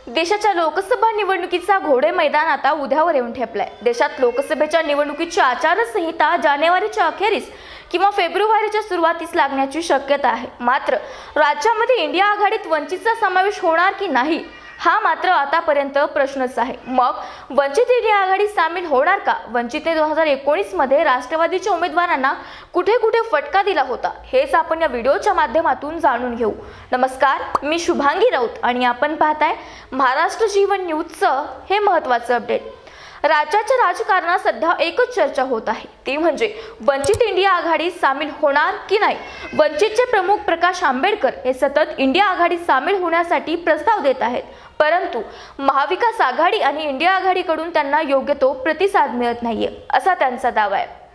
देशाच्या लोकसभा निवडणुकीचा घोडे मैदान आता उद्यावर येऊन ठेपलाय। देशात लोकसभेच्या निवडणुकीची आचारसंहिता जानेवारीच्या अखेरीस किंवा फेब्रुवारीच्या सुरुवातीस लागण्याची शक्यता आहे। मात्र राज्यामध्ये इंडिया आघाडीत वंचितचा समावेश होणार की नाही हा मात्र आतापर्यंत प्रश्नच आहे। मग वंचित इंडिया आघाडीत सामील होणार का? वंचितने 2019 मध्ये राष्ट्रवादीच्या उमेदवारांना कुठे कुठे फटका दिला होता हेच आपण या व्हिडिओच्या माध्यमातून जाणून घेऊ। नमस्कार, मी शुभांगी राऊत आणि आपण पाहताय महाराष्ट्र जीवन न्यूजचं हे महत्त्वाचं अपडेट। राज्याच्या राजकारणात सध्या एकच चर्चा होत आहे, ती म्हणजे वंचित इंडिया आघाडीत सामील होणार की नाही। वंचितचे प्रमुख प्रकाश आंबेडकर हे सतत इंडिया आघाडीत सामील होण्यासाठी प्रस्ताव देत आहेत, परंतु महाविकास आघाडी आणि इंडिया आघाडीकडून त्यांना योग्य तो प्रतिसाद मिळत नाहीये असा त्यांचा दावा आहे।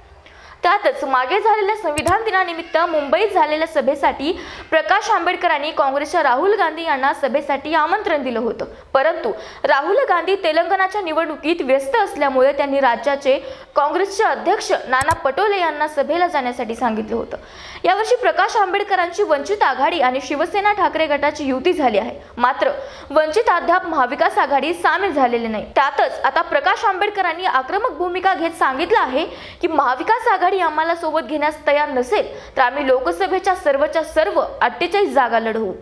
त्यातच मागे झालेल्या संविधान दिनानिमित्त मुंबईत झालेल्या सभेसाठी प्रकाश आंबेडकरांनी काँग्रेसच्या राहुल गांधी यांना सभेसाठी आमंत्रण दिलं होतं, परंतु राहुल गांधी तेलंगणाच्या निवडणुकीत व्यस्त असल्यामुळे त्यांनी राज्याचे काँग्रेसचे अध्यक्ष नाना पटोले यांना सभेला जाण्यासाठी सांगितलं होतं। यावर्षी प्रकाश आंबेडकरांची वंचित आघाडी आणि शिवसेना ठाकरे गटाची युती झाली आहे, मात्र वंचित अद्याप महाविकास आघाडीत सामील झालेले नाही। त्यातच आता प्रकाश आंबेडकरांनी आक्रमक भूमिका घेत सांगितलं आहे की महाविकास आघाडी आम्हाला सोबत घेण्यास तयार नसेल तर आम्ही लोकसभेच्या सर्वच्या सर्व 48 जागा लढवू।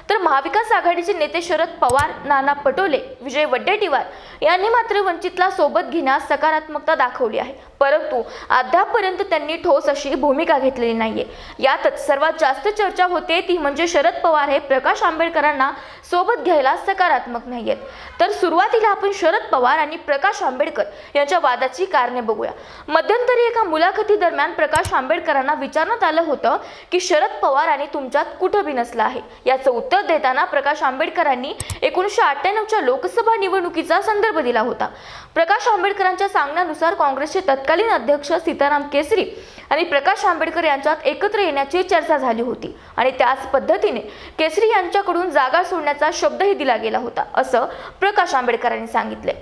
तर महाविकास आघाडीचे नेते शरद पवार, नाना पटोले, विजय वडेट्टीवार यांनी मात्र वंचितला सोबत घेण्यास सकारात्मकता दाखवली आहे, परंतु अद्यापपर्यंत त्यांनी ठोस अशी भूमिका घेतलेली नाहीये। यातच सर्वात जास्त चर्चा होते ती म्हणजे शरद पवार हे प्रकाश आंबेडकरांना सोबत घ्यायला सकारात्मक नाहीयेत। तर सुरुवातीला आपण शरद पवार आणि प्रकाश आंबेडकर यांच्या वादाची कारणे बघूया। मध्यंतरी एका मुलाखती दरम्यान प्रकाश आंबेडकरांना विचारण्यात आलं होतं की शरद पवार आणि तुमच्यात कुठं बिनसलं आहे। याचं उत्तर देताना प्रकाश आंबेडकरांनी 1998च्या लोकसभा निवडणुकीचा संदर्भ दिला होता। प्रकाश आंबेडकरांच्या सांगण्यानुसार काँग्रेसचे तत्कालीन अध्यक्ष सीताराम केसरी आणि प्रकाश आंबेडकर यांच्यात एकत्र येण्याची चर्चा झाली होती आणि त्याच पद्धतीने केसरी यांच्याकडून जागा सोडण्याचा शब्दही दिला गेला होता असं प्रकाश आंबेडकरांनी सांगितले।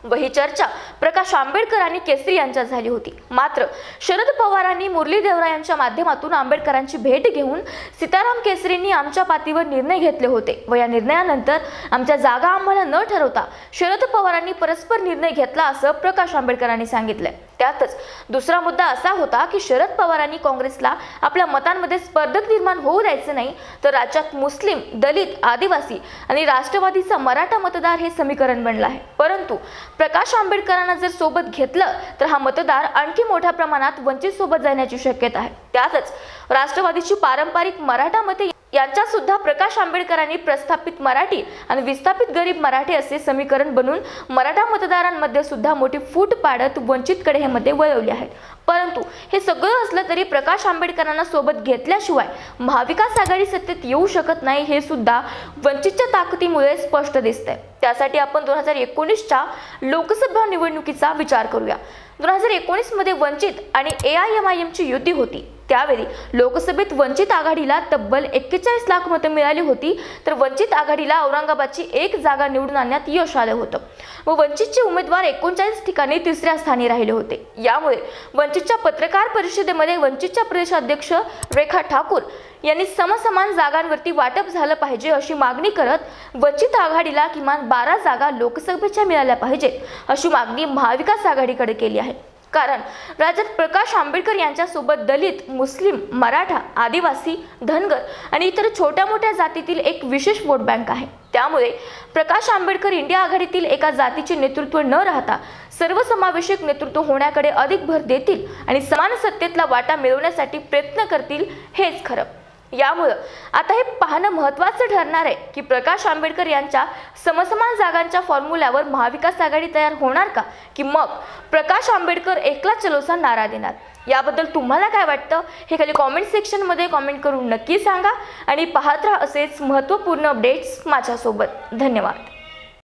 वही चर्चा प्रकाश आंबेडकर आणि केसरी यांच्यात झाली होती, मात्र शरद पवारांनी मुरली देवरा यांच्या माध्यमातून आंबेडकरांची भेट घेऊन सीताराम केसरींनी आमच्या पाठीवर निर्णय घेतले होते व या निर्णयानंतर आमच्या जागा आम्हाला न ठरवता शरद पवारांनी परस्पर निर्णय घेतला असं प्रकाश आंबेडकरांनी सांगितले। त्यातच दुसरा मुद्दा असा होता की शरद पवारांनी काँग्रेसला आपल्या मतांमध्ये स्पर्धक निर्माण होऊ द्यायचे नाही, तर राज्यात मुस्लिम, दलित, आदिवासी आणि राष्ट्रवादीचा मराठा मतदार हे समीकरण बनलं आहे, परंतु प्रकाश आंबेडकरांना जर सोबत घेतलं तर हा मतदार आणखी मोठ्या प्रमाणात वंचित सोबत जाण्याची शक्यता आहे। त्यातच राष्ट्रवादीची पारंपरिक मराठा मते यांच्या सुद्धा प्रकाश आंबेडकरांनी प्रस्थापित मराठी आणि विस्थापित गरीब मराठी असे समीकरण बनवून मराठा मतदारांमध्ये सुद्धा मोठी फूट पाडत वंचितकडे हे मते वळवले आहेत। परंतु हे सगळं असलं तरी प्रकाश आंबेडकरांना सोबत घेतल्याशिवाय महाविकास आघाडी सत्तेत येऊ शकत नाही हे सुद्धा वंचितच्या ताकदीमुळे स्पष्ट दिसतंय। त्यासाठी आपण 2019च्या लोकसभा निवडणुकीचा विचार करूया। 2019 मध्ये वंचित आणि AIMIM ची युती होती। त्यावेळी लोकसभेत वंचित आघाडीला तब्बल 41 लाख मतं मिळाली होती, तर वंचित आघाडीला औरंगाबादची 1 जागा निवडून आणण्यात यश आलं होतं व वंचितचे उमेदवार 39 ठिकाणी तिसऱ्या स्थानी राहिले होते। यामुळे वंचितच्या पत्रकार परिषदेमध्ये वंचितच्या प्रदेशाध्यक्ष रेखा ठाकूर यांनी समसमान जागांवरती वाटप झालं पाहिजे अशी मागणी करत वंचित आघाडीला किमान 12 जागा लोकसभेच्या मिळाल्या पाहिजेत अशी मागणी महाविकास आघाडीकडे केली आहे। कारण राज्यात प्रकाश आंबेडकर यांच्यासोबत दलित, मुस्लिम, मराठा, आदिवासी, धनगर आणि इतर छोट्या मोठ्या जातीतील एक विशेष वोट बँक आहे। त्यामुळे प्रकाश आंबेडकर इंडिया आघाडीतील एका जातीचे नेतृत्व न राहता सर्वसमावेशक नेतृत्व होण्याकडे अधिक भर देतील आणि समान सत्तेतला वाटा मिळवण्यासाठी प्रयत्न करतील हेच खरं। यामुळे आता हे पाहणं महत्त्वाचं ठरणार आहे की प्रकाश आंबेडकर यांच्या समसमान जागांच्या फॉर्म्युल्यावर महाविकास आघाडी तयार होणार का, की मग प्रकाश आंबेडकर एकला चलोचा नारा देणार। याबद्दल तुम्हाला काय वाटतं हे खाली कॉमेंट सेक्शनमध्ये कॉमेंट करून नक्की सांगा आणि पाहत राहा असेच महत्त्वपूर्ण अपडेट्स माझ्यासोबत। धन्यवाद।